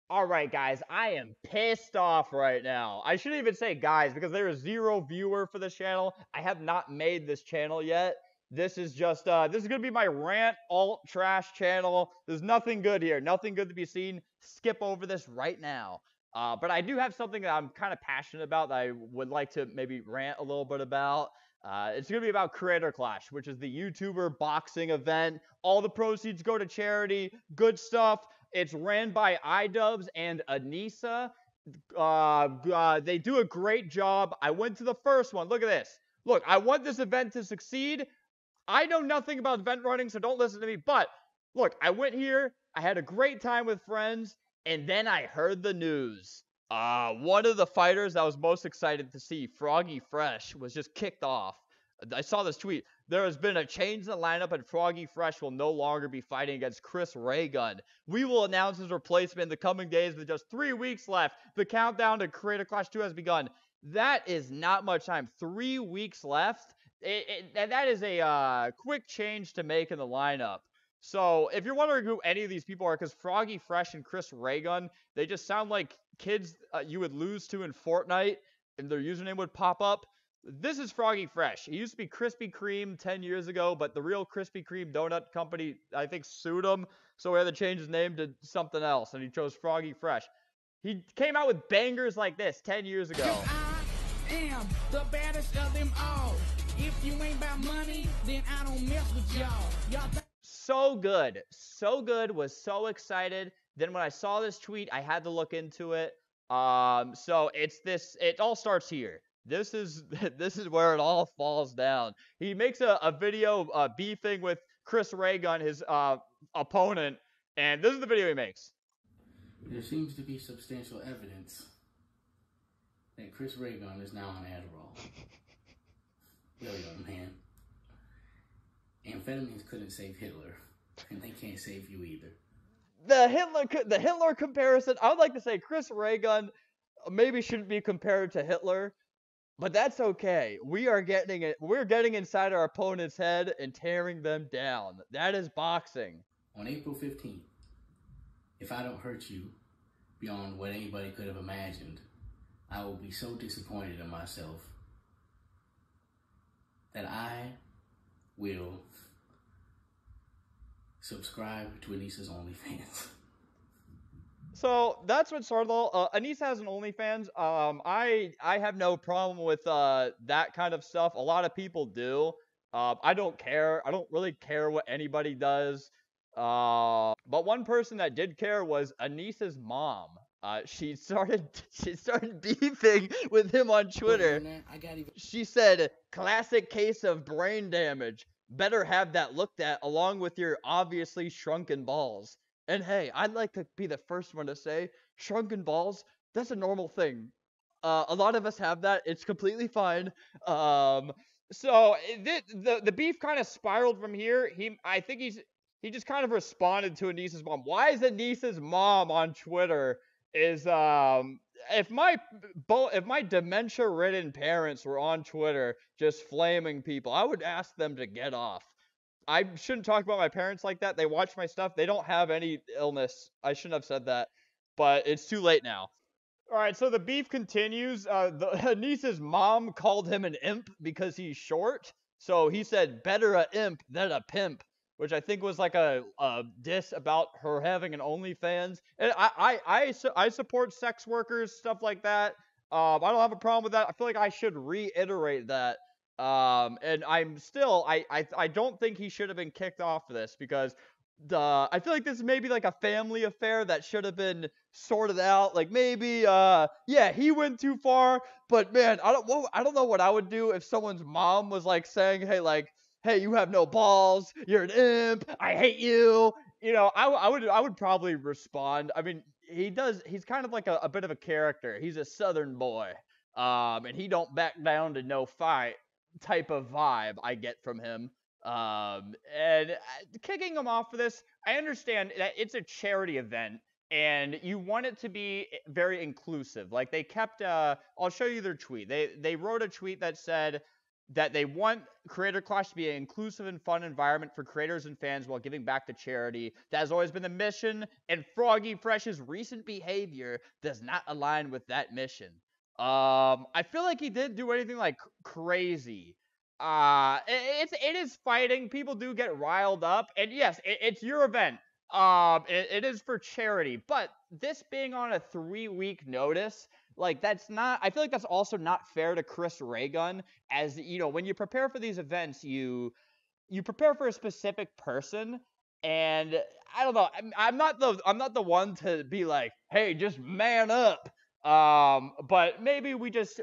All right, guys, I am pissed off right now. I shouldn't even say guys because there is zero viewer for this channel. I have not made this channel yet. This is just this is gonna be my rant alt trash channel. There's nothing good here, nothing good to be seen. Skip over this right now. But I do have something that I'm kind of passionate about that I would like to maybe rant a little bit about. It's gonna be about Creator Clash, which is the YouTuber boxing event. All the proceeds go to charity. Good stuff. It's ran by iDubbbz and Anissa. They do a great job. I went to the first one. Look at this. Look, I want this event to succeed. I know nothing about event running, so don't listen to me. But look, I went here. I had a great time with friends, and then I heard the news. One of the fighters I was most excited to see, Froggy Fresh, was just kicked off. I saw this tweet. There has been a change in the lineup, and Froggy Fresh will no longer be fighting against Chris Ray-Gun. We will announce his replacement in the coming days with just 3 weeks left. The countdown to Creator Clash 2 has begun. That is not much time. 3 weeks left. And that is a quick change to make in the lineup. So if you're wondering who any of these people are, because Froggy Fresh and Chris Ray-Gun, they just sound like kids you would lose to in Fortnite, and their username would pop up. This is Froggy Fresh. He used to be Krispy Kreme 10 years ago, but the real Krispy Kreme donut company, I think, sued him, so he had to change his name to something else, and he chose Froggy Fresh. He came out with bangers like this 10 years ago. I am the baddest of them all. If you ain't about money, then I don't mess with y'all. So good. So good. Was so excited. Then when I saw this tweet, I had to look into it. So it's this. It all starts here. This is this is where it all falls down. He makes a video beefing with Chris Ray-Gun, his opponent, and this is the video he makes. There seems to be substantial evidence that Chris Ray-Gun is now on Adderall. Yo, young man. Amphetamines couldn't save Hitler, and they can't save you either. The Hitler comparison. I would like to say Chris Ray-Gun maybe shouldn't be compared to Hitler, but that's okay. We're getting inside our opponent's head and tearing them down. That is boxing. On April 15th, if I don't hurt you beyond what anybody could have imagined, I will be so disappointed in myself that I will subscribe to Anissa's OnlyFans. So that's what started all. Anissa has an OnlyFans. I have no problem with that kind of stuff. A lot of people do. I don't care. I don't really care what anybody does. But one person that did care was Anissa's mom. She started beefing with him on Twitter. She said, "Classic case of brain damage. Better have that looked at along with your obviously shrunken balls." And hey, I'd like to be the first one to say, shrunken balls, that's a normal thing. A lot of us have that. It's completely fine. So the beef kind of spiraled from here. I think he just kind of responded to Anissa's mom. Why is Anissa's mom on Twitter? Is if my dementia-ridden parents were on Twitter just flaming people, I would ask them to get off. I shouldn't talk about my parents like that. They watch my stuff. They don't have any illness. I shouldn't have said that, but it's too late now. All right, so the beef continues. Anissa's mom called him an imp because he's short. So he said, "Better a imp than a pimp," which I think was like a diss about her having an OnlyFans. And I support sex workers, stuff like that. I don't have a problem with that. I feel like I should reiterate that. And I don't think he should have been kicked off for this because I feel like this is maybe like a family affair that should have been sorted out. Like maybe, yeah, he went too far, but man, I don't know what I would do if someone's mom was like saying, hey, you have no balls, you're an imp, I hate you. You know, I would probably respond. I mean, he's kind of like a bit of a character. He's a Southern boy. And he don't back down to no fight type of vibe I get from him. And kicking him off for this, I understand that it's a charity event and you want it to be very inclusive. Like they kept, I'll show you their tweet. They wrote a tweet that said, that they want Creator Clash to be an inclusive and fun environment for creators and fans while giving back to charity. That has always been the mission, and Froggy Fresh's recent behavior does not align with that mission. I feel like he didn't do anything like crazy. It is fighting. People do get riled up, and yes, it's your event. It is for charity, but this being on a 3-week notice, like, that's not, I feel like that's also not fair to Chris Ray Gun, as, you know, when you prepare for these events, you prepare for a specific person, and I don't know, I'm not the one to be like, hey, just man up. But maybe we just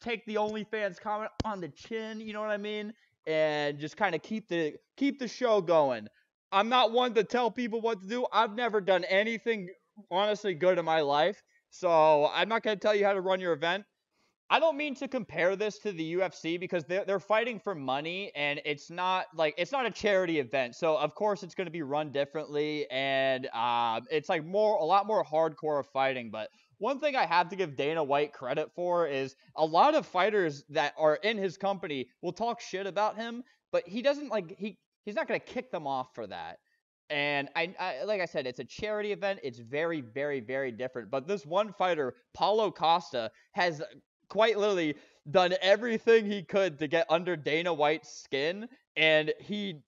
take the OnlyFans comment on the chin, you know what I mean? And just kind of keep the show going. I'm not one to tell people what to do. I've never done anything honestly good in my life. So I'm not going to tell you how to run your event. I don't mean to compare this to the UFC because they're fighting for money, and it's not a charity event. So of course it's going to be run differently, and it's like a lot more hardcore fighting. But one thing I have to give Dana White credit for is a lot of fighters that are in his company will talk shit about him, but he doesn't he's not going to kick them off for that. And I like I said, it's a charity event. It's very, very, very different. But this one fighter, Paulo Costa, has quite literally done everything he could to get under Dana White's skin, and pretty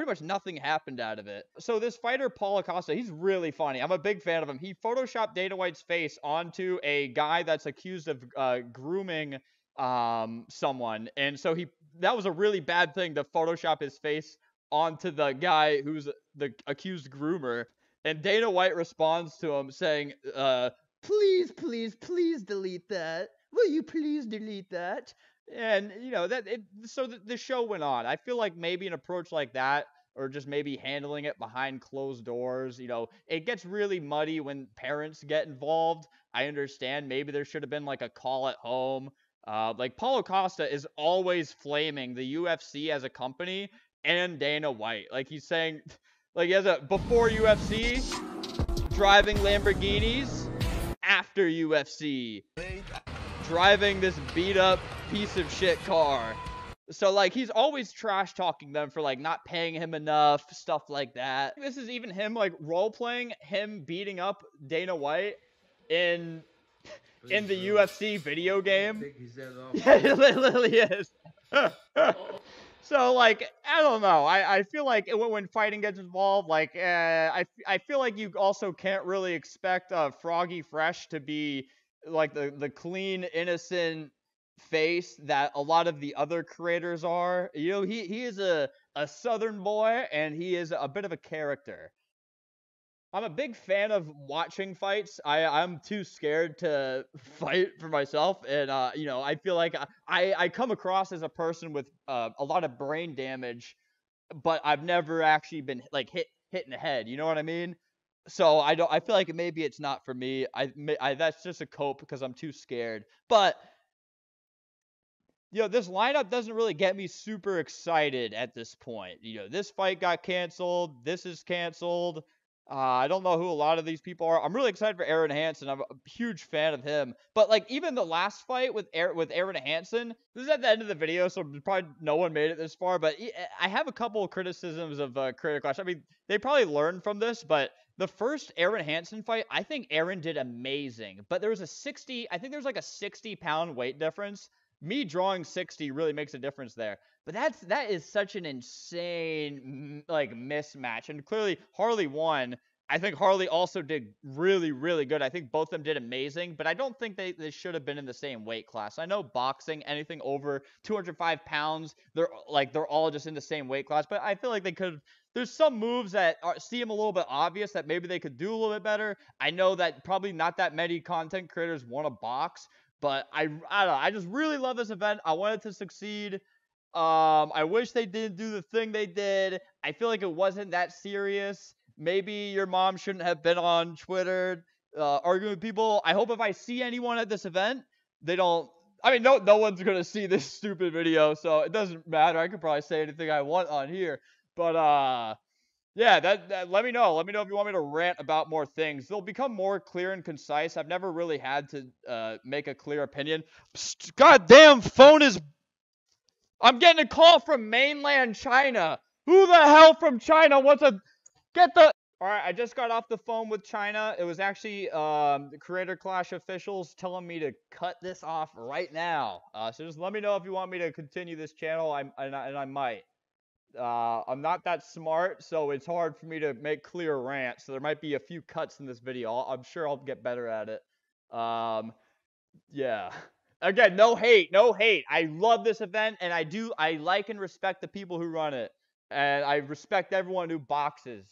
much nothing happened out of it. So this fighter, Paulo Costa, he's really funny. I'm a big fan of him. He photoshopped Dana White's face onto a guy that's accused of grooming someone, and so that was a really bad thing to Photoshop his face onto the guy who's the accused groomer. And Dana White responds to him saying, please, please, please delete that. Will you please delete that? And, you know, so the show went on. I feel like maybe an approach like that, or just maybe handling it behind closed doors, you know, it gets really muddy when parents get involved. I understand maybe there should have been like a call at home. Like Paulo Costa is always flaming the UFC as a company and Dana White. Like, he's saying, like, he has a before UFC, driving Lamborghinis, after UFC, driving this beat up piece of shit car. So, like, he's always trash talking them for, like, not paying him enough, stuff like that. This is even him, like, role playing him beating up Dana White in the UFC video game. Yeah, it literally is. So, like, I don't know. I feel like when fighting gets involved, like, I feel like you also can't really expect Froggy Fresh to be, like, the clean, innocent face that a lot of the other creators are. You know, he is a Southern boy, and he is a bit of a character. I'm a big fan of watching fights. I'm too scared to fight for myself, and you know, I feel like I come across as a person with a lot of brain damage, but I've never actually been like hit in the head. You know what I mean? So I feel like maybe it's not for me. That's just a cope because I'm too scared. But you know, this lineup doesn't really get me super excited at this point. You know, this fight got canceled. This is canceled. I don't know who a lot of these people are. I'm really excited for Aaron Hansen. I'm a huge fan of him. But, like, even the last fight with Aaron Hansen, this is at the end of the video, so probably no one made it this far. But I have a couple of criticisms of Creator Clash. I mean, they probably learned from this, but the first Aaron Hansen fight, I think Aaron did amazing. But there was I think there's like a 60-pound weight difference. Me drawing 60 really makes a difference there. But that is such an insane, like, mismatch. And clearly Harley won. I think Harley also did really, really good. I think both of them did amazing, but I don't think they should have been in the same weight class. I know boxing, anything over 205 pounds, they're all just in the same weight class, but I feel like they could. There's some moves that seem a little bit obvious that maybe they could do a little bit better. I know that probably not that many content creators want to box, but I don't know. I just really love this event. I want it to succeed. I wish they didn't do the thing they did. I feel like it wasn't that serious. Maybe your mom shouldn't have been on Twitter arguing with people. I hope if I see anyone at this event, they don't. I mean, no one's gonna see this stupid video, so it doesn't matter. I could probably say anything I want on here. But yeah, that let me know. Let me know if you want me to rant about more things. They'll become more clear and concise. I've never really had to make a clear opinion. Goddamn phone is I'm getting a call from mainland China. Who the hell from China wants to get the... Alright, I just got off the phone with China. It was actually the Creator Clash officials telling me to cut this off right now. So just let me know if you want me to continue this channel, and I might. I'm not that smart, so it's hard for me to make clear rants. So there might be a few cuts in this video. I'm sure I'll get better at it. Yeah. Again, no hate, no hate. I love this event, and I like and respect the people who run it. And I respect everyone who boxes.